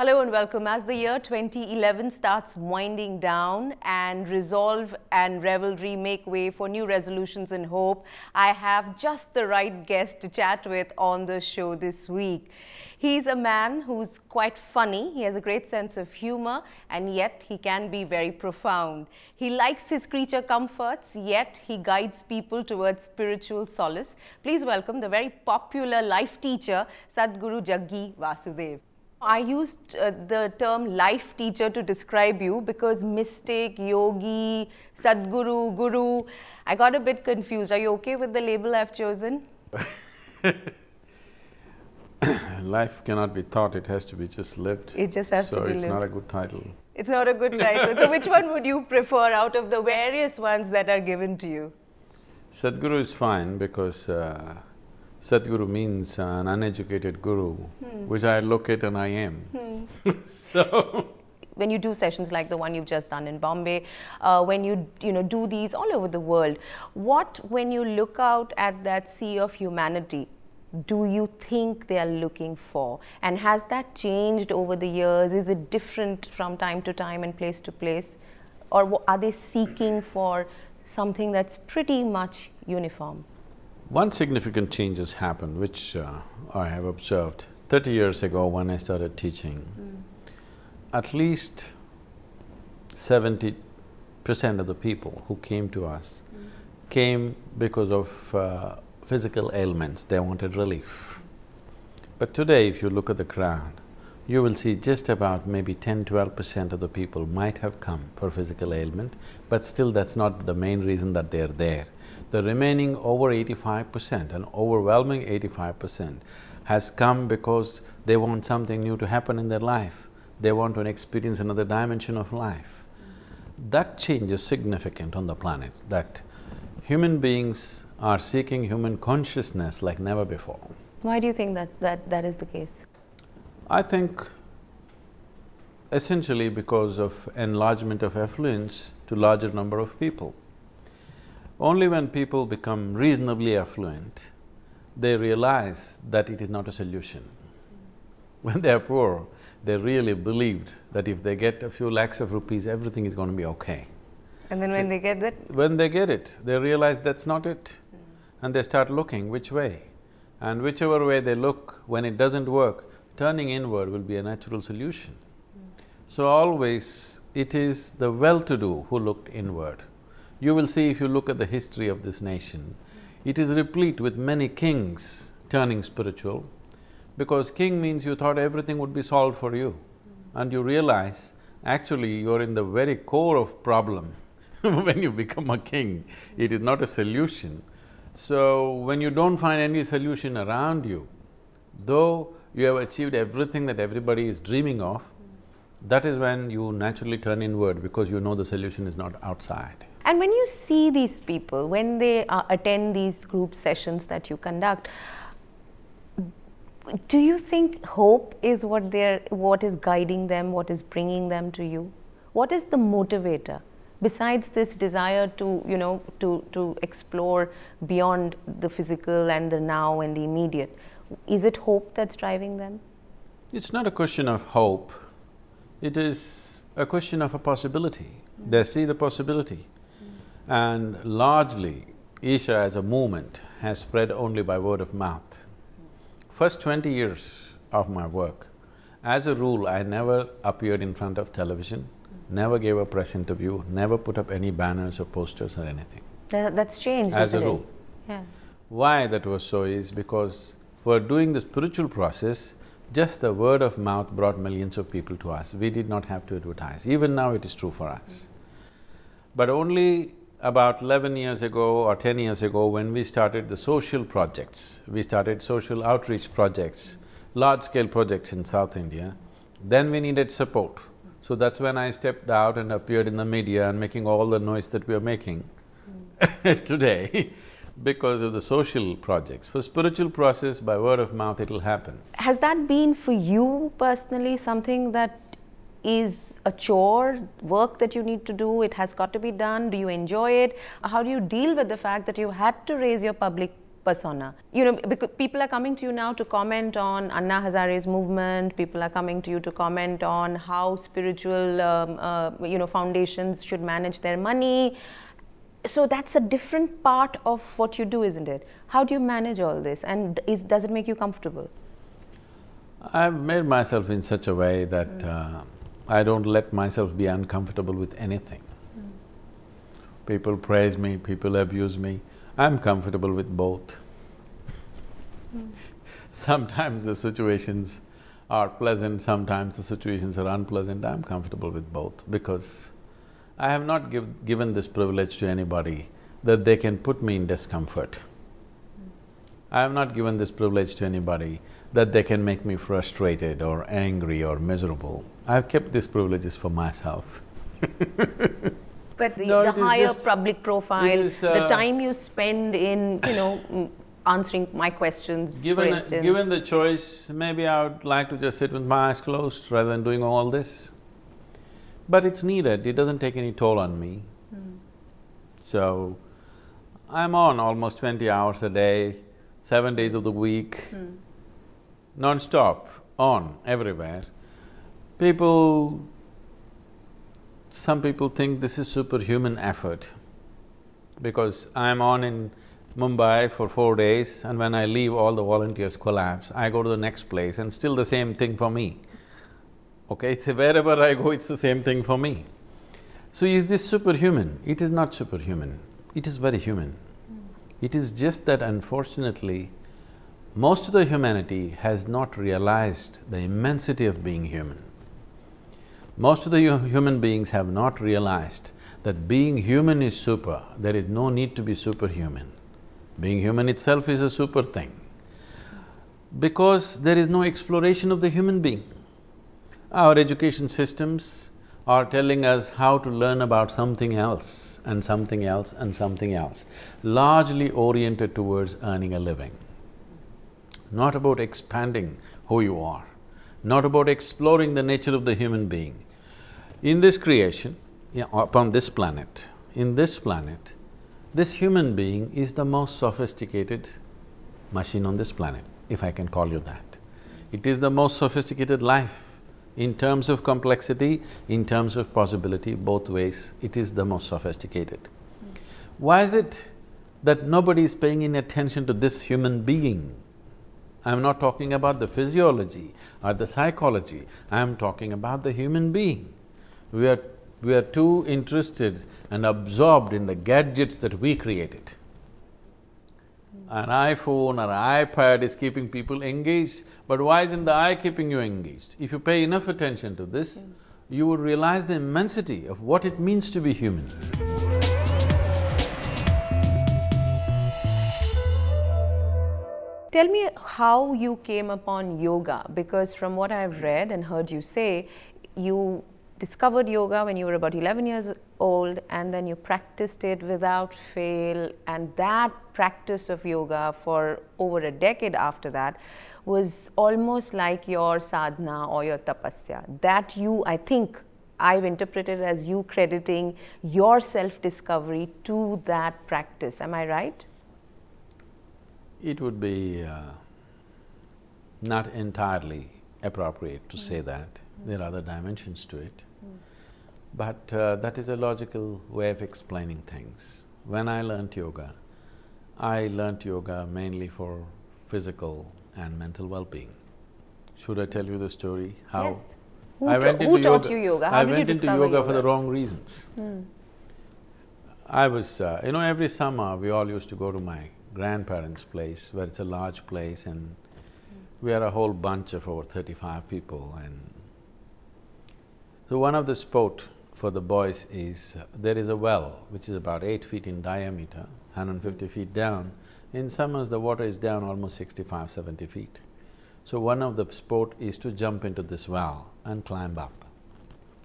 Hello and welcome. As the year 2011 starts winding down and resolve and revelry make way for new resolutions and hope, I have just the right guest to chat with on the show this week. He's a man who's quite funny, he has a great sense of humor, and yet he can be very profound. He likes his creature comforts, yet he guides people towards spiritual solace. Please welcome the very popular life teacher, Sadhguru Jaggi Vasudev. I used the term life teacher to describe you because mystic, yogi, Sadhguru, guru, I got a bit confused. Are you okay with the label I've chosen? Life cannot be taught, it has to be just lived. It just has to be lived. So it's not a good title. It's not a good title. So which one would you prefer out of the various ones that are given to you? Sadhguru is fine because Sadhguru means an uneducated guru, which I look at and I am. So… When you do sessions like the one you've just done in Bombay, when you do these all over the world, when you look out at that sea of humanity, do you think they are looking for? And has that changed over the years? Is it different from time to time and place to place? Or are they seeking for something that's pretty much uniform? One significant change has happened, which I have observed 30 years ago when I started teaching. At least 70% of the people who came to us came because of physical ailments, they wanted relief. But today, if you look at the crowd, you will see just about maybe 10–12% of the people might have come for physical ailment, but still that's not the main reason that they're there. The remaining over 85%, an overwhelming 85%, has come because they want something new to happen in their life. They want to experience another dimension of life. That change is significant on the planet, that human beings are seeking human consciousness like never before. Why do you think that is the case? I think essentially because of enlargement of affluence to larger number of people. Only when people become reasonably affluent, they realize that it is not a solution. When they are poor, they really believed that if they get a few lakhs of rupees, everything is going to be okay. And then when they get that… When they get it, they realize that's not it. And they start looking which way. And whichever way they look, when it doesn't work, turning inward will be a natural solution. So always it is the well-to-do who looked inward. You will see if you look at the history of this nation, it is replete with many kings turning spiritual, because king means you thought everything would be solved for you, and you realize actually you're in the very core of problem when you become a king. It is not a solution. So when you don't find any solution around you, though you have achieved everything that everybody is dreaming of, that is when you naturally turn inward because you know the solution is not outside. And when you see these people, when they attend these group sessions that you conduct, do you think hope is what is guiding them, what is bringing them to you? What is the motivator besides this desire to, to explore beyond the physical and the now and the immediate? Is it hope that's driving them? It's not a question of hope, it is a question of a possibility. They see the possibility. And largely, Isha as a movement has spread only by word of mouth. First 20 years of my work, as a rule, I never appeared in front of television, never gave a press interview, never put up any banners or posters or anything. That's changed, as a rule. Yeah. Why that was so is because for doing the spiritual process, just the word of mouth brought millions of people to us. We did not have to advertise. Even now it is true for us. But only about 11 years ago or 10 years ago, when we started the social projects, we started social outreach projects, large-scale projects in South India, then we needed support. So that's when I stepped out and appeared in the media and making all the noise that we are making today because of the social projects. For spiritual process, by word of mouth, it'll happen. Has that been for you personally something that is a chore, work that you need to do, it has got to be done? Do you enjoy it? How do you deal with the fact that you had to raise your public persona. You know, because people are coming to you now to comment on Anna Hazare's movement, people are coming to you to comment on how spiritual, you know, foundations should manage their money. So that's a different part of what you do, isn't it? How do you manage all this, and does it make you comfortable? I've made myself in such a way that I don't let myself be uncomfortable with anything. People praise me, people abuse me, I'm comfortable with both. Sometimes the situations are pleasant, sometimes the situations are unpleasant, I'm comfortable with both because I have not given this privilege to anybody that they can put me in discomfort. I have not given this privilege to anybody that they can make me frustrated or angry or miserable. I've kept these privileges for myself. But the higher public profile, the time you spend in, you know, answering my questions, for instance. Given the choice, maybe I would like to just sit with my eyes closed rather than doing all this. But it's needed, it doesn't take any toll on me. So, I'm on almost 20 hours a day, 7 days of the week, non-stop, on, everywhere. Some people think this is superhuman effort because I'm on in Mumbai for 4 days and when I leave all the volunteers collapse, I go to the next place and still the same thing for me. Okay, it's wherever I go, it's the same thing for me. So is this superhuman? It is not superhuman, it is very human. It is just that unfortunately, most of the humanity has not realized the immensity of being human. Most of the human beings have not realized that being human is super, there is no need to be superhuman. Being human itself is a super thing. Because there is no exploration of the human being. Our education systems are telling us how to learn about something else and something else and something else, largely oriented towards earning a living. Not about expanding who you are, not about exploring the nature of the human being. In this creation, upon this planet, this human being is the most sophisticated machine on this planet, if I can call you that. It is the most sophisticated life. In terms of complexity, in terms of possibility, both ways, it is the most sophisticated. Why is it that nobody is paying any attention to this human being? I'm not talking about the physiology or the psychology, I'm talking about the human being. We are too interested and absorbed in the gadgets that we created. An iPhone or an iPad is keeping people engaged, but why isn't the eye keeping you engaged? If you pay enough attention to this, you would realize the immensity of what it means to be human. Tell me how you came upon yoga, because from what I've read and heard you say, you discovered yoga when you were about 11 years old and then you practiced it without fail, and that practice of yoga for over a decade after that was almost like your sadhana or your tapasya. That you, I think, I've interpreted as you crediting your self-discovery to that practice. Am I right? It would be not entirely appropriate to say that. There are other dimensions to it. But that is a logical way of explaining things. When I learnt yoga mainly for physical and mental well-being. Should I tell you the story? How? Yes. Who taught you yoga? How did you discover yoga? I went into yoga for the wrong reasons. I was… you know, every summer we all used to go to my grandparents' place, where it's a large place, and we are a whole bunch of over 35 people. And so one of the sport for the boys is, there is a well which is about 8 feet in diameter, 150 feet down. In summers the water is down almost 65, 70 feet. So one of the sport is to jump into this well and climb up.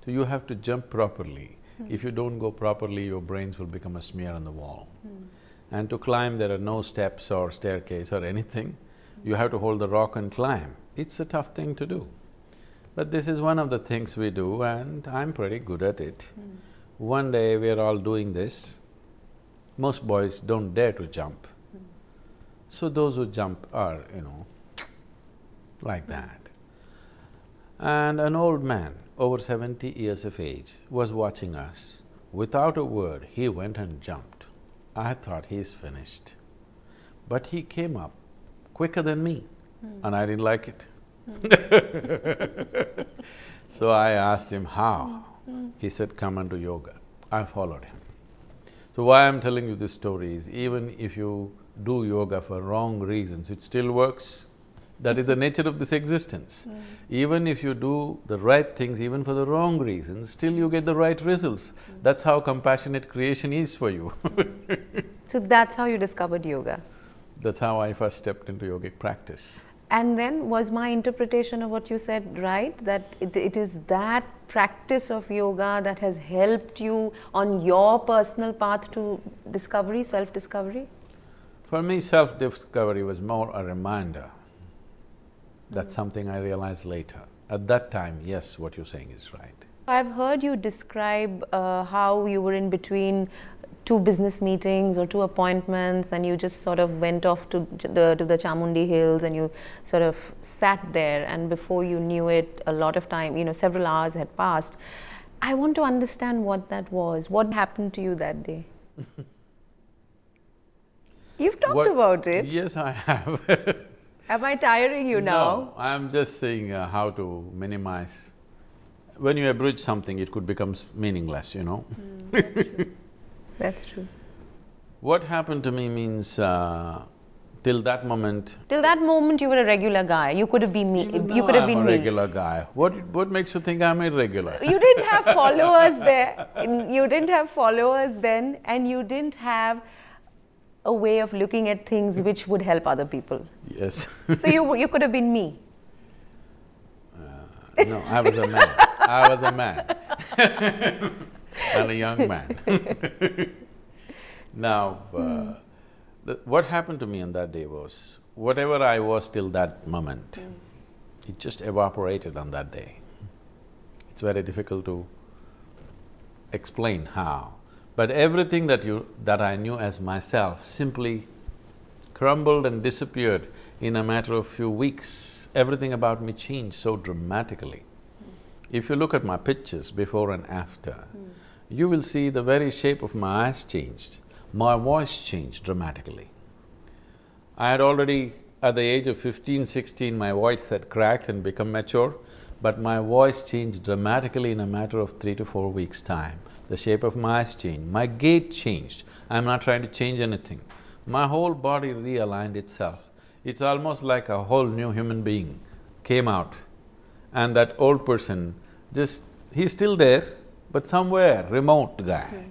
So you have to jump properly. If you don't go properly, your brains will become a smear on the wall. And to climb, there are no steps or staircase or anything. You have to hold the rock and climb. It's a tough thing to do. But this is one of the things we do and I'm pretty good at it. One day we're all doing this. Most boys don't dare to jump. So those who jump are, like that. And an old man, over 70 years of age, was watching us. Without a word, he went and jumped. I thought he's finished. But he came up quicker than me, and I didn't like it. So I asked him how. He said, come and do yoga. I followed him. So why I'm telling you this story is, even if you do yoga for wrong reasons, it still works. That is the nature of this existence. Even if you do the right things, even for the wrong reasons, still you get the right results. That's how compassionate creation is for you. So that's how you discovered yoga? That's how I first stepped into yogic practice. And then was my interpretation of what you said right? That it is that practice of yoga that has helped you on your personal path to discovery, self-discovery? For me, self-discovery was more a reminder. That's something I realized later. At that time, yes, what you're saying is right. I've heard you describe how you were in between two business meetings or two appointments, and you just sort of went off to the Chamundi Hills and you sort of sat there, and before you knew it, a lot of time, several hours had passed. I want to understand what that was. What happened to you that day? You've talked about it. Yes, I have. Am I tiring you now? No, I'm just saying how to minimize. When you abridge something, it could become meaningless, That's true. That's true. What happened to me means, till that moment… Till that moment you were a regular guy, you could have been me, you could have been I'm me. a regular guy. What makes you think I'm irregular? You didn't have followers there, you didn't have followers then, and you didn't have a way of looking at things which would help other people. Yes. So you could have been me. No, I was a man. I was a man and a young man. Now, what happened to me on that day was, whatever I was till that moment, it just evaporated on that day. It's very difficult to explain how. But everything that I knew as myself simply crumbled and disappeared in a matter of few weeks. Everything about me changed so dramatically. If you look at my pictures before and after, you will see the very shape of my eyes changed, my voice changed dramatically. I had already, at the age of 15, 16, my voice had cracked and become mature, but my voice changed dramatically in a matter of 3 to 4 weeks' time. The shape of my eyes changed, my gait changed. I'm not trying to change anything. My whole body realigned itself. It's almost like a whole new human being came out, and that old person he's still there, but somewhere, remote guy.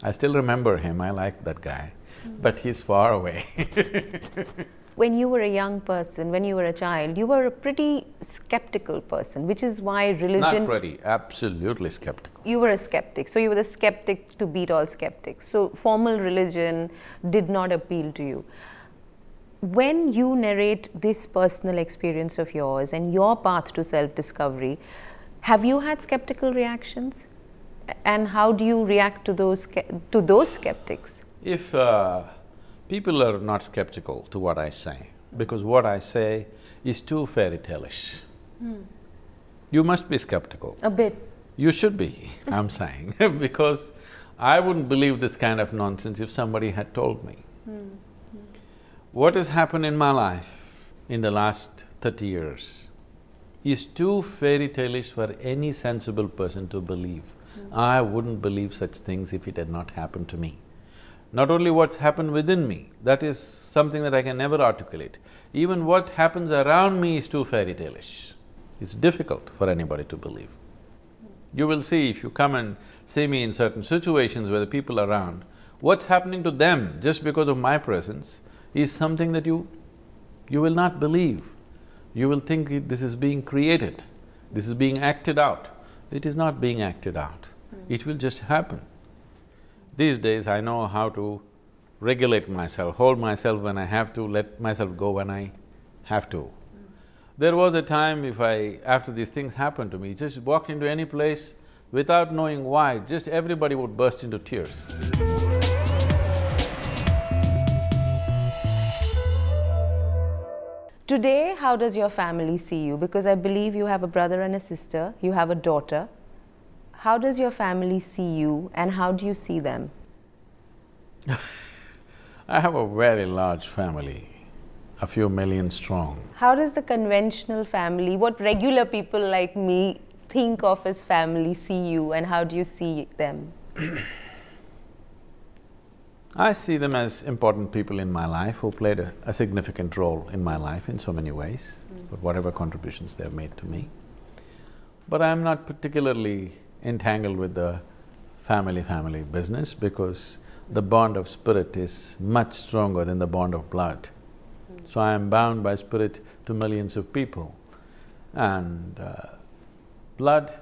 I still remember him, I like that guy, but he's far away. When you were a young person, when you were a child, you were a pretty skeptical person, which is why religion… Not pretty, absolutely skeptical. You were a skeptic, so you were the skeptic to beat all skeptics. So formal religion did not appeal to you. When you narrate this personal experience of yours and your path to self-discovery, have you had skeptical reactions? And how do you react to those skeptics? If people are not skeptical to what I say, because what I say is too fairy tale-ish, you must be skeptical. A bit. You should be, I'm saying, because I wouldn't believe this kind of nonsense if somebody had told me. What has happened in my life in the last 30 years is too fairy tale-ish for any sensible person to believe. I wouldn't believe such things if it had not happened to me. Not only what's happened within me, that is something that I can never articulate. Even what happens around me is too fairy tale-ish. It's difficult for anybody to believe. You will see if you come and see me in certain situations where the people are around, what's happening to them just because of my presence is something that you will not believe. You will think this is being created, this is being acted out. It is not being acted out, it will just happen. These days I know how to regulate myself, hold myself when I have to, let myself go when I have to. There was a time after these things happened to me, just walked into any place without knowing why, just everybody would burst into tears. Today, how does your family see you? Because I believe you have a brother and a sister, you have a daughter. How does your family see you and how do you see them? I have a very large family, a few million strong. How does the conventional family, what regular people like me think of as family, see you and how do you see them? I see them as important people in my life who played a significant role in my life in so many ways, for whatever contributions they've made to me. But I'm not particularly entangled with the family business because the bond of spirit is much stronger than the bond of blood. So I am bound by spirit to millions of people. And blood,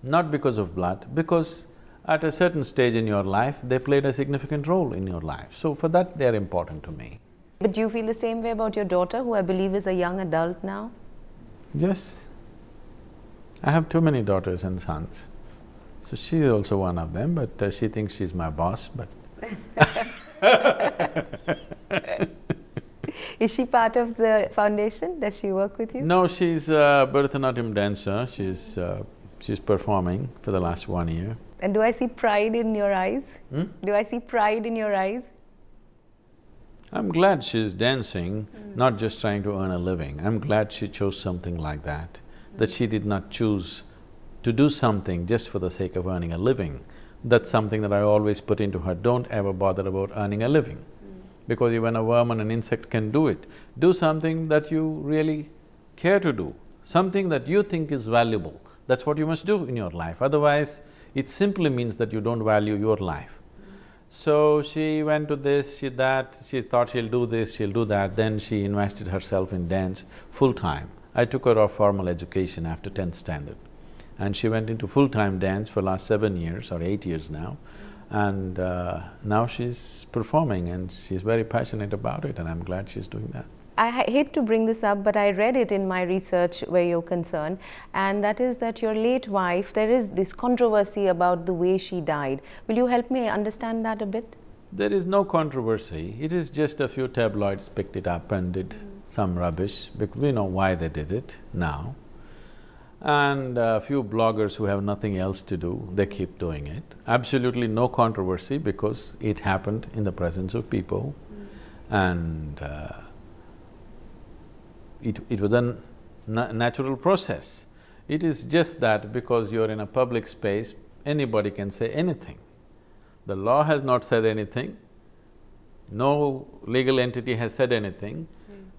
not because of blood, because at a certain stage in your life, they played a significant role in your life. So for that, they're important to me. But do you feel the same way about your daughter, who I believe is a young adult now? Yes. I have too many daughters and sons. So she's also one of them, but she thinks she's my boss, but Is she part of the foundation? Does she work with you? No, she's a Bharatanatyam dancer. She's performing for the last 1 year. And do I see pride in your eyes? Do I see pride in your eyes? I'm glad she's dancing, not just trying to earn a living. I'm glad she chose something like that, that she did not choose to do something just for the sake of earning a living. That's something that I always put into her, don't ever bother about earning a living. Because even a worm and an insect can do it. Do something that you really care to do, something that you think is valuable. That's what you must do in your life, otherwise it simply means that you don't value your life. So she went to this, she that, she thought she'll do this, she'll do that, then she invested herself in dance full-time. I took her off formal education after 10th standard. And she went into full-time dance for last 7 years or 8 years now. And now she's performing and she's very passionate about it and I'm glad she's doing that. I hate to bring this up, but I read it in my research where you're concerned, and that is that your late wife, there is this controversy about the way she died. Will you help me understand that a bit? There is no controversy, it is just a few tabloids picked it up and did some rubbish, because we know why they did it now. And a few bloggers who have nothing else to do, they keep doing it. Absolutely no controversy because it happened in the presence of people and it was a natural process. It is just that because you're in a public space, anybody can say anything. The law has not said anything, no legal entity has said anything.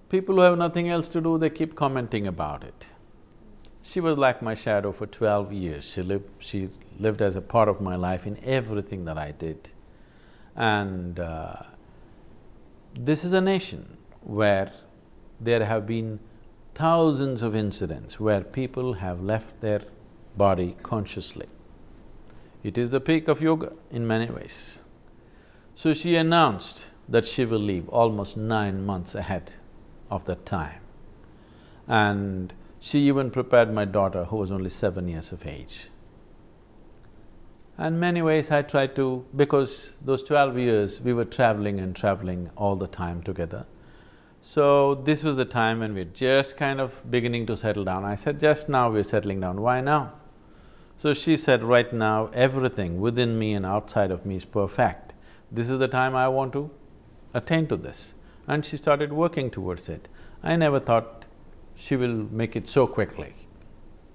People who have nothing else to do, they keep commenting about it. She was like my shadow for 12 years. She lived as a part of my life in everything that I did. And this is a nation where there have been thousands of incidents where people have left their body consciously. It is the peak of yoga in many ways. So she announced that she will leave almost 9 months ahead of that time. And she even prepared my daughter, who was only 7 years of age. And many ways I tried to… because those 12 years we were traveling and traveling all the time together. So this was the time when we're just kind of beginning to settle down. I said, just now we're settling down, why now? So she said, right now everything within me and outside of me is perfect. This is the time I want to attain to this. And she started working towards it. I never thought she will make it so quickly.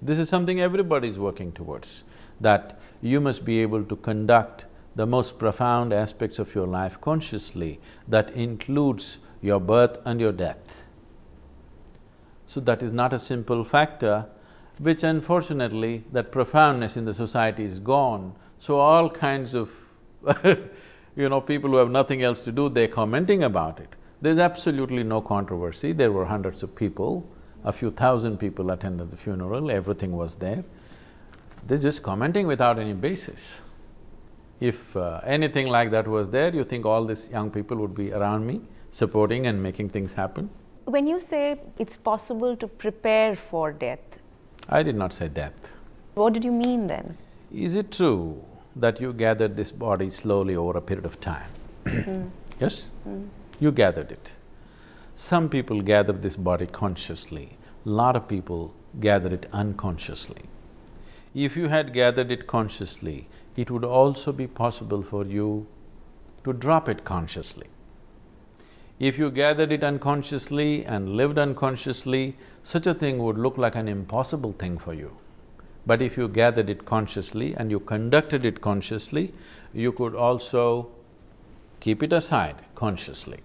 This is something everybody is working towards, that you must be able to conduct the most profound aspects of your life consciously, that includes your birth and your death. So that is not a simple factor, which unfortunately that profoundness in the society is gone. So all kinds of people who have nothing else to do, they're commenting about it. There's absolutely no controversy. There were hundreds of people, a few thousand people attended the funeral, everything was there. They're just commenting without any basis. If anything like that was there, you think all these young people would be around me, supporting and making things happen? When you say it's possible to prepare for death… I did not say death. What did you mean then? Is it true that you gathered this body slowly over a period of time? Yes? You gathered it. Some people gather this body consciously, lot of people gather it unconsciously. If you had gathered it consciously, it would also be possible for you to drop it consciously. If you gathered it unconsciously and lived unconsciously, such a thing would look like an impossible thing for you. But if you gathered it consciously and you conducted it consciously, you could also keep it aside consciously.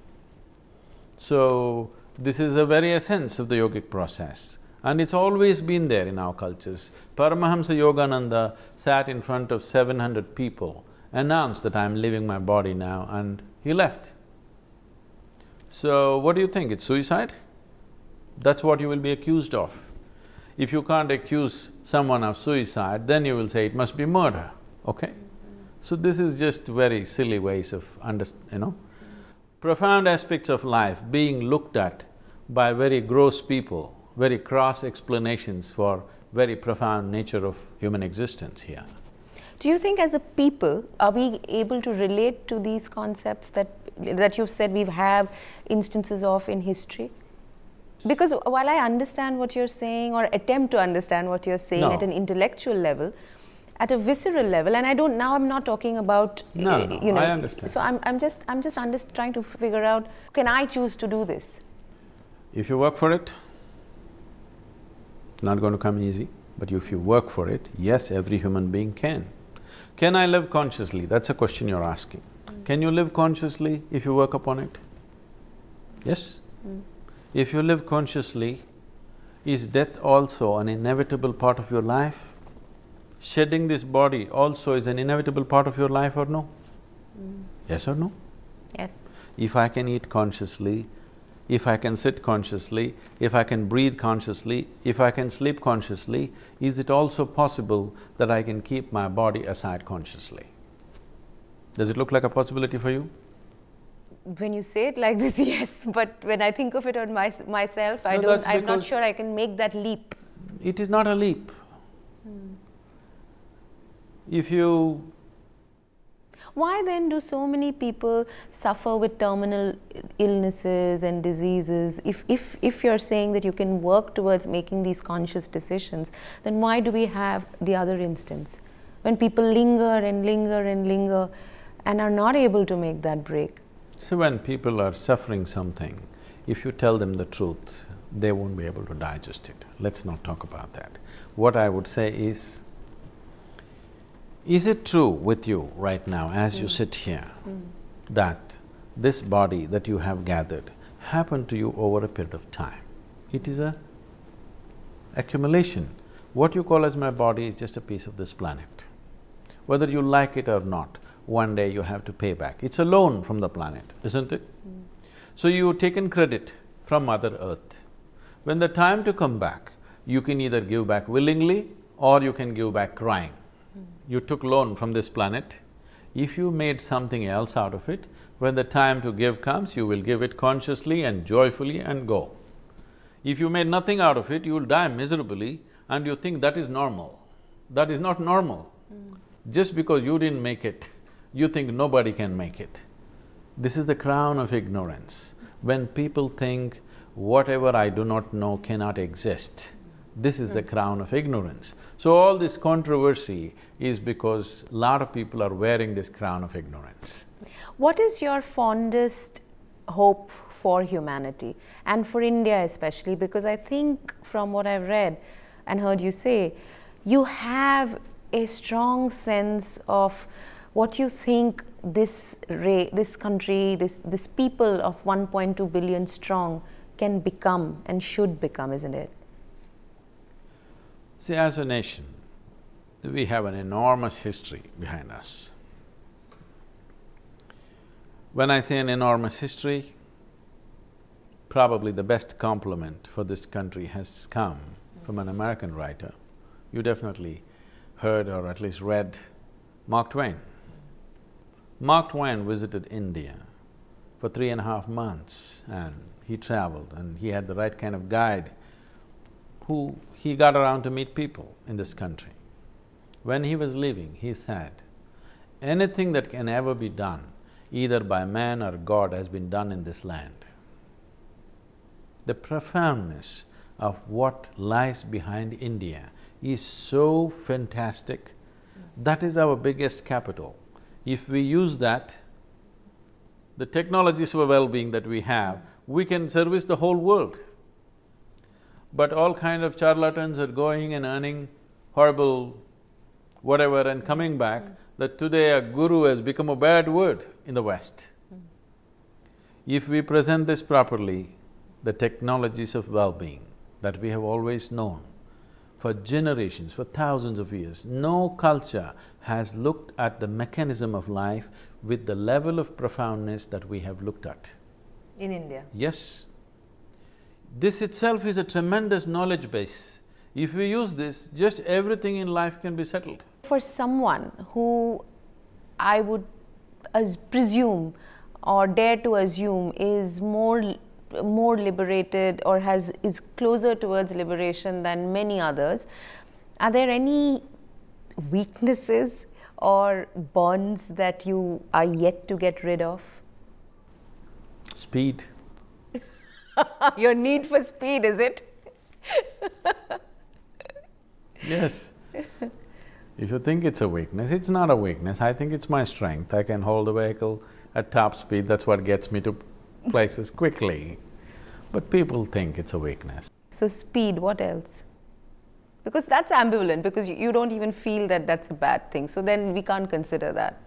So, this is the very essence of the yogic process, and it's always been there in our cultures. Paramahamsa Yogananda sat in front of 700 people, announced that I'm leaving my body now, and he left. So, what do you think? It's suicide? That's what you will be accused of. If you can't accuse someone of suicide, then you will say it must be murder, okay? So this is just very silly ways of profound aspects of life being looked at by very gross people, very cross explanations for very profound nature of human existence here. Do you think as a people, are we able to relate to these concepts that you've said we have instances of in history? Because while I understand what you're saying or attempt to understand what you're saying at an intellectual level, at a visceral level, and I'm not talking about… I understand. So I'm just trying to figure out, can I choose to do this? If you work for it, not going to come easy, but if you work for it, yes, every human being can. Can I live consciously? That's a question you're asking. Can you live consciously if you work upon it? Yes? If you live consciously, is death also an inevitable part of your life? Shedding this body also is an inevitable part of your life or no? Yes or no? Yes. If I can eat consciously, if I can sit consciously, if I can breathe consciously, if I can sleep consciously, is it also possible that I can keep my body aside consciously? Does it look like a possibility for you? When you say it like this, yes, but when I think of it on myself, I'm not sure I can make that leap. It is not a leap. If you… Why then do so many people suffer with terminal illnesses and diseases? If you're saying that you can work towards making these conscious decisions, then why do we have the other instance? When people linger and linger and linger and are not able to make that break. So when people are suffering something, if you tell them the truth, they won't be able to digest it. Let's not talk about that. What I would say is it true with you right now as you sit here that this body that you have gathered happened to you over a period of time? It is a accumulation. What you call as my body is just a piece of this planet. Whether you like it or not, one day you have to pay back. It's a loan from the planet, isn't it? So you've taken credit from Mother Earth. When the time to come back, you can either give back willingly or you can give back crying. You took loan from this planet. If you made something else out of it, when the time to give comes, you will give it consciously and joyfully and go. If you made nothing out of it, you will die miserably and you think that is normal. That is not normal. Just because you didn't make it, you think nobody can make it. This is the crown of ignorance. When people think, whatever I do not know cannot exist, this is the crown of ignorance. So all this controversy is because a lot of people are wearing this crown of ignorance. What is your fondest hope for humanity and for India especially? Because I think from what I've read and heard you say, you have a strong sense of what you think this country, this people of 1.2 billion strong can become and should become, isn't it? See, as a nation, we have an enormous history behind us. When I say an enormous history, probably the best compliment for this country has come from an American writer. You definitely heard or at least read Mark Twain. Mark Twain visited India for 3.5 months and he traveled and he had the right kind of guide who he got around to meet people in this country. When he was leaving, he said, anything that can ever be done, either by man or God, has been done in this land. the profoundness of what lies behind India is so fantastic. That is our biggest capital. If we use that, the technologies for well-being that we have, we can service the whole world. But all kind of charlatans are going and earning horrible whatever and coming back, that today a guru has become a bad word in the West. If we present this properly, the technologies of well-being that we have always known for generations, for thousands of years, no culture has looked at the mechanism of life with the level of profoundness that we have looked at. In India? Yes. This itself is a tremendous knowledge base. If we use this, just everything in life can be settled. For someone who I would presume or dare to assume is more liberated or is closer towards liberation than many others, are there any weaknesses or bonds that you are yet to get rid of? Speed. Your need for speed, is it? Yes. If you think it's a weakness, it's not a weakness. I think it's my strength. I can hold a vehicle at top speed, that's what gets me to places quickly. But people think it's a weakness. So speed, what else? Because that's ambivalent, because you don't even feel that that's a bad thing, so then we can't consider that.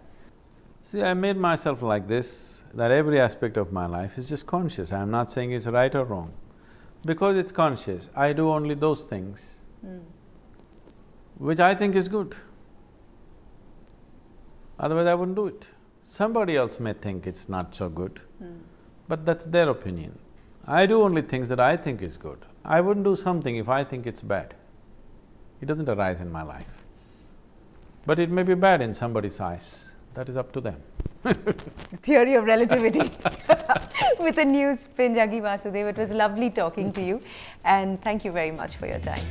See, I made myself like this, that every aspect of my life is just conscious. I'm not saying it's right or wrong. Because it's conscious, I do only those things which I think is good. Otherwise I wouldn't do it. Somebody else may think it's not so good, but that's their opinion. I do only things that I think is good. I wouldn't do something if I think it's bad. It doesn't arise in my life. But it may be bad in somebody's eyes, that is up to them. Theory of relativity with a new spin, Jaggi Vasudev. It was lovely talking to you, and thank you very much for your time.